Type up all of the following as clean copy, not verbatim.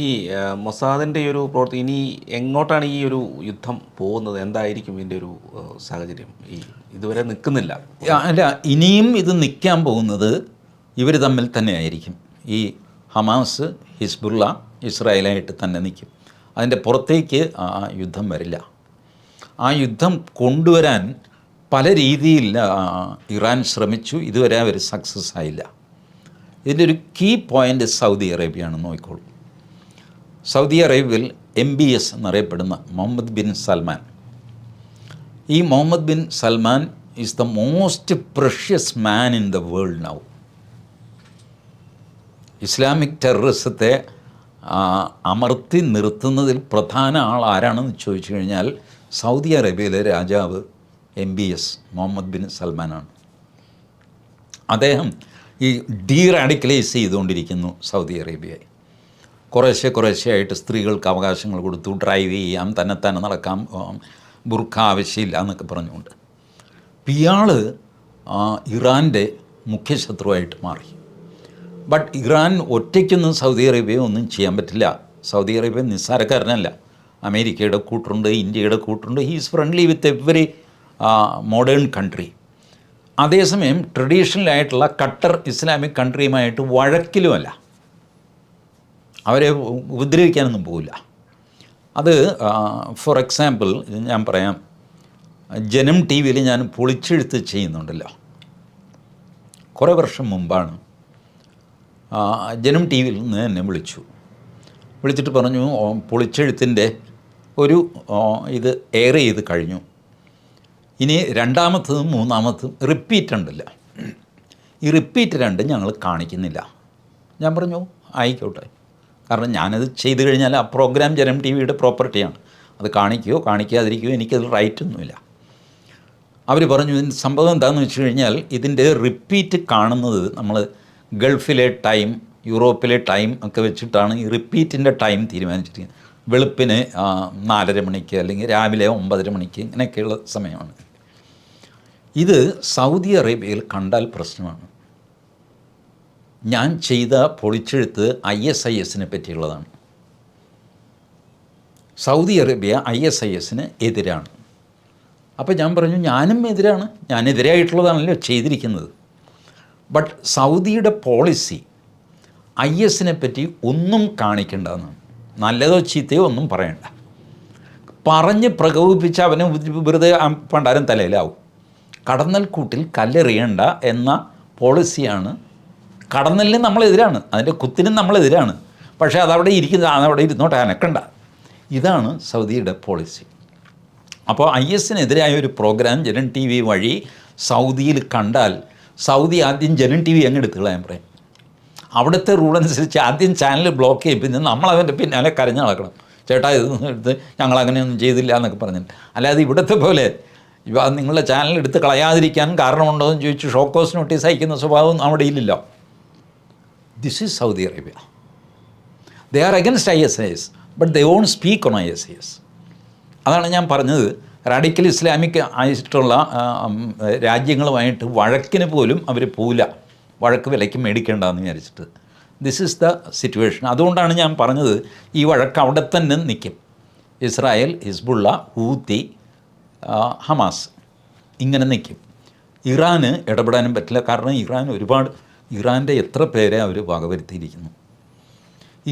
ഈ മൊസാദിൻ്റെ ഈ ഒരു പ്രവൃത്തി ഇനി എങ്ങോട്ടാണ് ഈ ഒരു യുദ്ധം പോകുന്നത്? എന്തായിരിക്കും ഇതിൻ്റെ ഒരു സാഹചര്യം? ഈ ഇതുവരെ നിൽക്കുന്നില്ല. അല്ല, ഇനിയും ഇത് നിൽക്കാൻ പോകുന്നത് ഇവർ തമ്മിൽ തന്നെ ആയിരിക്കും. ഈ ഹമാസ്, ഹിസ്ബുള്ള, ഇസ്രായേലായിട്ട് തന്നെ നിൽക്കും. അതിൻ്റെ പുറത്തേക്ക് ആ യുദ്ധം വരില്ല. ആ യുദ്ധം കൊണ്ടുവരാൻ പല രീതിയിൽ ഇറാൻ ശ്രമിച്ചു. ഇതുവരെ അവർ സക്സസ് ആയില്ല. ഇതിൻ്റെ ഒരു കീ പോയിൻ്റ് സൗദി അറേബ്യയാണ്. നോക്കിക്കോളൂ. സൗദി അറേബ്യയിൽ MBS എന്നറിയപ്പെടുന്ന മുഹമ്മദ് ബിൻ സൽമാൻ. ഈ Mohammed bin Salman is the most precious man in the world now. Islamic ടെററിസത്തെ അമർത്തി നിർത്തുന്നതിൽ പ്രധാന ആൾ ആരാണെന്ന് ചോദിച്ചു കഴിഞ്ഞാൽ സൗദി അറേബ്യയിലെ രാജാവ് MBS മുഹമ്മദ് ബിൻ സൽമാനാണ്. അദ്ദേഹം ഈ ഡീറാഡിക്കലൈസ് ചെയ്തുകൊണ്ടിരിക്കുന്നു സൗദി അറേബ്യയെ. കുറേശ്ശെയായിട്ട് സ്ത്രീകൾക്ക് അവകാശങ്ങൾ കൊടുത്തു, ഡ്രൈവ് ചെയ്യാം, തന്നെ നടക്കാം, ബുർഖ ആവശ്യമില്ല എന്നൊക്കെ പറഞ്ഞുകൊണ്ട്. ഇയാൾ ഇറാൻ്റെ മുഖ്യശത്രുവായിട്ട് മാറി. ബട്ട് ഇറാൻ ഒറ്റയ്ക്കൊന്നും സൗദി അറേബ്യയെ ഒന്നും ചെയ്യാൻ പറ്റില്ല. സൗദി അറേബ്യ നിസ്സാരക്കാരനല്ല. അമേരിക്കയുടെ കൂട്ടുണ്ട്, ഇന്ത്യയുടെ കൂട്ടുണ്ട്. He's friendly with every modern country. അതേസമയം ട്രഡീഷണലായിട്ടുള്ള കട്ടർ ഇസ്ലാമിക് കൺട്രിയുമായിട്ട് വഴക്കിലുമല്ല. അവരെ ഉപദ്രവിക്കാനൊന്നും പോവില്ല. അത് ഫോർ എക്സാമ്പിൾ ഞാൻ പറയാം. ജനം TV ഞാൻ പൊളിച്ചെഴുത്ത് ചെയ്യുന്നുണ്ടല്ലോ. കുറേ വർഷം മുമ്പാണ് ജനം TV നിന്ന് എന്നെ വിളിച്ചിട്ട് പറഞ്ഞു, പൊളിച്ചെഴുത്തിൻ്റെ ഒരു ഇത് എയർ ചെയ്ത് കഴിഞ്ഞു, ഇനി രണ്ടാമത്തതും മൂന്നാമത്തതും റിപ്പീറ്റ് ഉണ്ടല്ലോ, ഈ റിപ്പീറ്റ് രണ്ടും ഞങ്ങൾ കാണിക്കുന്നില്ല. ഞാൻ പറഞ്ഞു ആയിക്കോട്ടെ, കാരണം ഞാനത് ചെയ്തു കഴിഞ്ഞാൽ ആ പ്രോഗ്രാം ജനം TVയുടെ പ്രോപ്പർട്ടിയാണ്. അത് കാണിക്കുകയോ കാണിക്കാതിരിക്കുകയോ എനിക്കത് റൈറ്റൊന്നുമില്ല. അവർ പറഞ്ഞു ഇതിൻ്റെ സംഭവം എന്താണെന്ന് വെച്ച് കഴിഞ്ഞാൽ ഇതിൻ്റെ റിപ്പീറ്റ് കാണുന്നത് നമ്മൾ ഗൾഫിലെ ടൈം, യൂറോപ്പിലെ ടൈം ഒക്കെ വെച്ചിട്ടാണ് ഈ റിപ്പീറ്റിൻ്റെ ടൈം തീരുമാനിച്ചിരിക്കുന്നത്. വെളുപ്പിന് 4:30 മണിക്ക് അല്ലെങ്കിൽ രാവിലെ 9:30 മണിക്ക് ഇങ്ങനെയൊക്കെയുള്ള സമയമാണ്. ഇത് സൗദി അറേബ്യയിൽ കണ്ടാൽ പ്രശ്നമാണ്. ഞാൻ ചെയ്ത പൊളിച്ചെഴുത്ത് ISISനെ പറ്റിയുള്ളതാണ്. സൗദി അറേബ്യ ISISന് എതിരാണ്. അപ്പോൾ ഞാൻ പറഞ്ഞു ഞാനും എതിരാണ്, ഞാനെതിരായിട്ടുള്ളതാണല്ലോ ചെയ്തിരിക്കുന്നത്. ബട്ട് സൗദിയുടെ പോളിസി ISനെ പറ്റി ഒന്നും കാണിക്കേണ്ടതെന്നാണ്. നല്ലതോ ചീത്തയോ ഒന്നും പറയണ്ട. പറഞ്ഞ് പ്രകോപിപ്പിച്ച് അവനെ വെറുതെ പണ്ടാരം തലയിലാവും. കടന്നൽ കൂട്ടിൽ കല്ലെറിയണ്ട എന്ന പോളിസിയാണ്. കടന്നലിന് നമ്മളെതിരാണ്, അതിൻ്റെ കുത്തിനും നമ്മളെതിരാണ്. പക്ഷേ അതവിടെ അതവിടെ ഇരുന്നോട്ടെ, അനക്കണ്ട. ഇതാണ് സൗദിയുടെ പോളിസി. അപ്പോൾ ISനെതിരായ ഒരു പ്രോഗ്രാം ജനം TV വഴി സൗദിയിൽ കണ്ടാൽ സൗദി ആദ്യം ജനം TV അങ്ങ് എടുത്ത് കളയാൻ പറയും. അവിടുത്തെ റൂൾ അനുസരിച്ച് ആദ്യം ചാനൽ ബ്ലോക്ക് ചെയ്യും, പിന്നെ നമ്മളതിൻ്റെ പിന്നാലെ കരഞ്ഞ് നടക്കണം. ചേട്ടാ ഇത് എടുത്ത് ഞങ്ങളങ്ങനെയൊന്നും ചെയ്തില്ല എന്നൊക്കെ പറഞ്ഞിട്ട്. അല്ലാതെ ഇവിടുത്തെ പോലെ നിങ്ങളുടെ ചാനൽ എടുത്ത് കളയാതിരിക്കാൻ കാരണമുണ്ടോ എന്ന് ചോദിച്ച് ഷോക്കോസ് നോട്ടീസ് അയക്കുന്ന സ്വഭാവം അവിടെ ഇല്ലല്ലോ. This is Saudi Arabia. They are against ISIS, but they won't speak on ISIS. അതാണ് ഞാൻ പറഞ്ഞത്. റാഡിക്കൽ ഇസ്ലാമിക് ആയിട്ടുള്ള രാജ്യങ്ങളുമായിട്ട് വഴക്കിന് പോലും അവർ പോവില്ല, വഴക്ക് വിലയ്ക്ക് മേടിക്കേണ്ടതെന്ന് വിചാരിച്ചിട്ട്. This is the situation. അതുകൊണ്ടാണ് ഞാൻ പറഞ്ഞത് ഈ വഴക്ക് അവിടെ തന്നെ നിൽക്കും. ഇസ്രായേൽ, ഹിസ്ബുള്ള, ഹൂത്തി, ഹമാസ് ഇങ്ങനെ നിൽക്കും. ഇറാന് ഇടപെടാനും പറ്റില്ല. കാരണം ഇറാൻ്റെ എത്ര പേരെ അവർ വകവരുത്തിയിരിക്കുന്നു.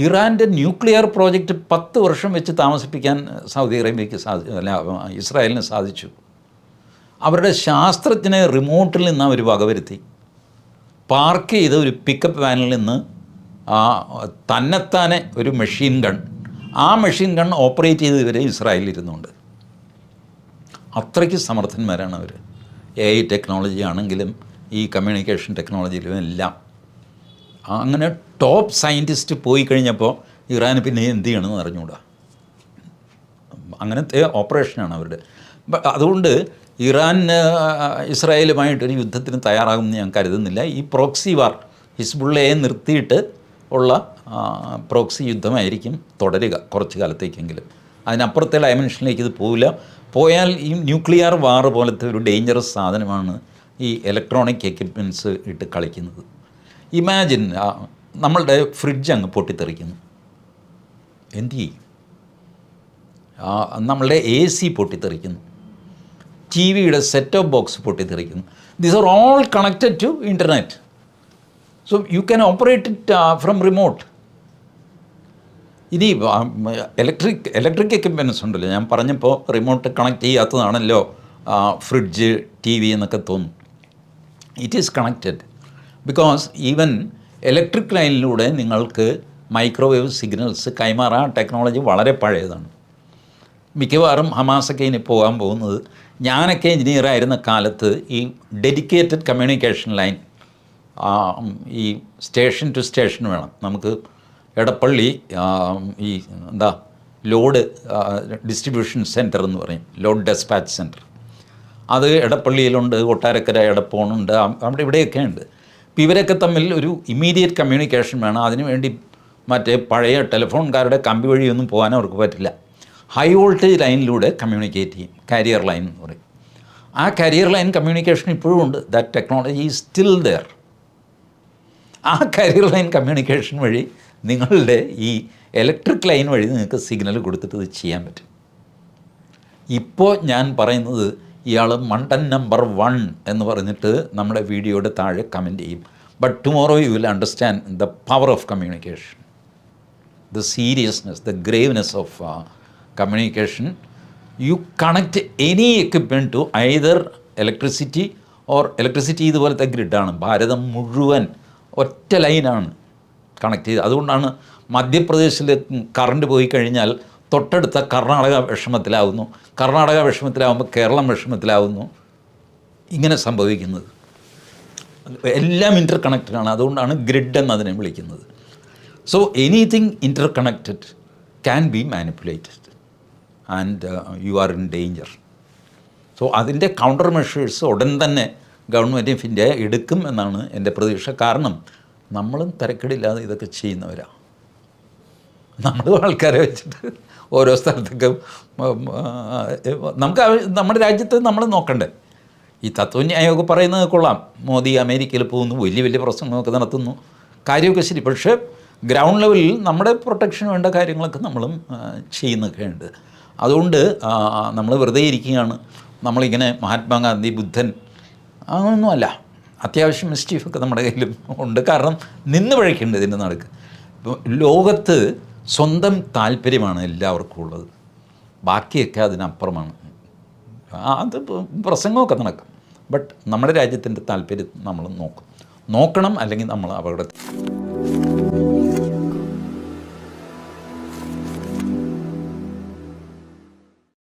ഇറാൻ്റെ ന്യൂക്ലിയർ പ്രോജക്റ്റ് 10 വർഷം വെച്ച് താമസിപ്പിക്കാൻ സൗദി അറേബ്യയ്ക്ക് ഇസ്രായേലിന് സാധിച്ചു. അവരുടെ ശാസ്ത്രജ്ഞനെ റിമോട്ടിൽ നിന്ന് അവർ വകവരുത്തി. പാർക്ക് ചെയ്ത ഒരു പിക്കപ്പ് വാനിൽ നിന്ന് തന്നെത്താനെ ഒരു മെഷീൻ ഗൺ, ആ മെഷീൻ ഗൺ ഓപ്പറേറ്റ് ചെയ്ത് ഇവരെ ഇസ്രായേലിൽ ഇരുന്നുണ്ട്. അത്രയ്ക്ക് സമർത്ഥന്മാരാണ് അവർ. AI ടെക്നോളജി ആണെങ്കിലും ഈ കമ്മ്യൂണിക്കേഷൻ ടെക്നോളജിയിലും എല്ലാം. അങ്ങനെ ടോപ്പ് സയൻറ്റിസ്റ്റ് പോയി കഴിഞ്ഞപ്പോൾ ഇറാന് പിന്നെ എന്ത് ചെയ്യണമെന്ന് അറിഞ്ഞുകൂടാ. അങ്ങനത്തെ ഓപ്പറേഷനാണ് അവരുടെ. അതുകൊണ്ട് ഇറാൻ ഇസ്രായേലുമായിട്ടൊരു യുദ്ധത്തിന് തയ്യാറാകുമെന്ന് ഞാൻ കരുതുന്നില്ല. ഈ പ്രോക്സി വാർ, ഹിസ്ബുള്ളയെ നിർത്തിയിട്ട് ഉള്ള പ്രോക്സി യുദ്ധമായിരിക്കും തുടരുക കുറച്ച് കാലത്തേക്കെങ്കിലും. അതിനപ്പുറത്തെ ഡയമെൻഷനിലേക്ക് ഇത് പോവില്ല. പോയാൽ ഈ ന്യൂക്ലിയർ വാർ പോലത്തെ ഒരു ഡേഞ്ചറസ് സാധനമാണ് ഈ ഇലക്ട്രോണിക് എക്യുപ്മെൻറ്റ്സ് ഇട്ട് കളിക്കുന്നത്. ഇമാജിൻ നമ്മളുടെ ഫ്രിഡ്ജ് അങ്ങ് പൊട്ടിത്തെറിക്കുന്നു. എന്തു ചെയ്യും? നമ്മളുടെ AC പൊട്ടിത്തെറിക്കുന്നു, TV യുടെ സെറ്റ് ഓഫ് ബോക്സ് പൊട്ടിത്തെറിക്കുന്നു. These are all connected to internet. So you can operate it from remote. ഇനി ഇലക്ട്രിക് എക്യുപ്മെൻറ്റ്സ് ഉണ്ടല്ലോ, ഞാൻ പറഞ്ഞപ്പോൾ റിമോട്ട് കണക്ട് ചെയ്യാത്തതാണല്ലോ ഫ്രിഡ്ജ്, TV എന്നൊക്കെ തോന്നും. It is connected because even electric ലൈനിലൂടെ നിങ്ങൾക്ക് മൈക്രോവേവ് സിഗ്നൽസ് കൈമാറാൻ ടെക്നോളജി വളരെ പഴയതാണ്. മിക്കവാറും ഹമാസൊക്കെ ഇനി പോകാൻ പോകുന്നത്, ഞാനൊക്കെ എഞ്ചിനീയറായിരുന്ന കാലത്ത് ഈ ഡെഡിക്കേറ്റഡ് കമ്മ്യൂണിക്കേഷൻ ലൈൻ ഈ സ്റ്റേഷൻ ടു സ്റ്റേഷൻ വേണം. നമുക്ക് എടപ്പള്ളി ഈ ലോഡ് ഡിസ്ട്രിബ്യൂഷൻ സെൻറ്റർ എന്ന് പറയും, ലോഡ് ഡെസ്പാച്ച് സെൻറ്റർ. അത് എടപ്പള്ളിയിലുണ്ട്, കൊട്ടാരക്കര എടപ്പോണുണ്ട്, അവിടെ ഇവിടെയൊക്കെ ഉണ്ട്. അപ്പോൾ ഇവരൊക്കെ തമ്മിൽ ഒരു ഇമ്മീഡിയറ്റ് കമ്മ്യൂണിക്കേഷൻ വേണം. അതിനുവേണ്ടി മറ്റേ പഴയ ടെലിഫോൺകാരുടെ കമ്പി വഴിയൊന്നും പോകാൻ അവർക്ക് പറ്റില്ല. ഹൈ വോൾട്ടേജ് ലൈനിലൂടെ കമ്മ്യൂണിക്കേറ്റ് ചെയ്യും, കാരിയർ ലൈൻ എന്ന് പറയും. ആ കാരിയർ ലൈൻ കമ്മ്യൂണിക്കേഷൻ ഇപ്പോഴും ഉണ്ട്. That technology is still there. ആ കാരിയർ ലൈൻ കമ്മ്യൂണിക്കേഷൻ വഴി നിങ്ങളുടെ ഈ ഇലക്ട്രിക് ലൈൻ വഴി നിങ്ങൾക്ക് സിഗ്നൽ കൊടുത്തിട്ട് ഇത് ചെയ്യാൻ പറ്റും. ഇപ്പോൾ ഞാൻ പറയുന്നത് ഇയാൾ മണ്ടൻ നമ്പർ 1 എന്ന് പറഞ്ഞിട്ട് നമ്മുടെ വീഡിയോയുടെ താഴെ കമൻറ്റ് ചെയ്യും. But tomorrow you will understand the power of communication, the seriousness, the graveness of communication. You connect any equipment to either electricity or electricity ഇതുപോലത്തെ ഗ്രിഡാണ്. ഭാരതം മുഴുവൻ ഒറ്റ ലൈനാണ് കണക്ട് ചെയ്ത്. അതുകൊണ്ടാണ് മധ്യപ്രദേശിൽ കറണ്ട് പോയി കഴിഞ്ഞാൽ തൊട്ടടുത്ത കർണാടക വിഷമത്തിലാവുന്നു, കർണാടക വിഷമത്തിലാവുമ്പോൾ കേരളം വിഷമത്തിലാവുന്നു. ഇങ്ങനെ സംഭവിക്കുന്നത് എല്ലാം ഇൻ്റർ കണക്റ്റഡാണ്. അതുകൊണ്ടാണ് ഗ്രിഡ് എന്നതിനെ വിളിക്കുന്നത്. So anything inter connected can be manipulated and you are in danger. So അതിൻ്റെ കൗണ്ടർ മെഷേഴ്സ് ഉടൻ തന്നെ ഗവൺമെൻറ് ഓഫ് ഇന്ത്യ എടുക്കും എന്നാണ് എൻ്റെ പ്രതീക്ഷ. കാരണം നമ്മളും തിരക്കിടില്ലാതെ ഇതൊക്കെ ചെയ്യുന്നവരാണ്. നമ്മൾ ആൾക്കാരെ വെച്ചിട്ട് ഓരോ സ്ഥലത്തേക്ക് നമുക്ക് നമ്മുടെ രാജ്യത്ത് നമ്മൾ നോക്കണ്ടേ. ഈ തത്വന്യായമൊക്കെ പറയുന്നത് കൊള്ളാം, മോദി അമേരിക്കയിൽ പോകുന്നു, വലിയ വലിയ പ്രസംഗമൊക്കെ നടത്തുന്നു, കാര്യമൊക്കെ ശരി. പക്ഷേ ഗ്രൗണ്ട് ലെവലിൽ നമ്മുടെ പ്രൊട്ടക്ഷന് വേണ്ട കാര്യങ്ങളൊക്കെ നമ്മളും ചെയ്യുന്നൊക്കെ ഉണ്ട്. അതുകൊണ്ട് നമ്മൾ വെറുതെ ഇരിക്കുകയാണ്. നമ്മളിങ്ങനെ മഹാത്മാഗാന്ധി, ബുദ്ധൻ അങ്ങനൊന്നുമല്ല. അത്യാവശ്യം മിസ്റ്റീഫൊക്കെ നമ്മുടെ കയ്യിലും ഉണ്ട്. കാരണം നിന്ന് പഴയ്ക്കേണ്ടത് ഇതിൻ്റെ നടക്ക്. ഇപ്പോൾ ലോകത്ത് സ്വന്തം താല്പര്യമാണ് എല്ലാവർക്കും ഉള്ളത്, ബാക്കിയൊക്കെ അതിനപ്പുറമാണ്. അത് പ്രസംഗമൊക്കെ നടക്കും. ബട്ട് നമ്മുടെ രാജ്യത്തിൻ്റെ താല്പര്യം നമ്മൾ നോക്കണം, അല്ലെങ്കിൽ നമ്മൾ അപകടത്തിൽ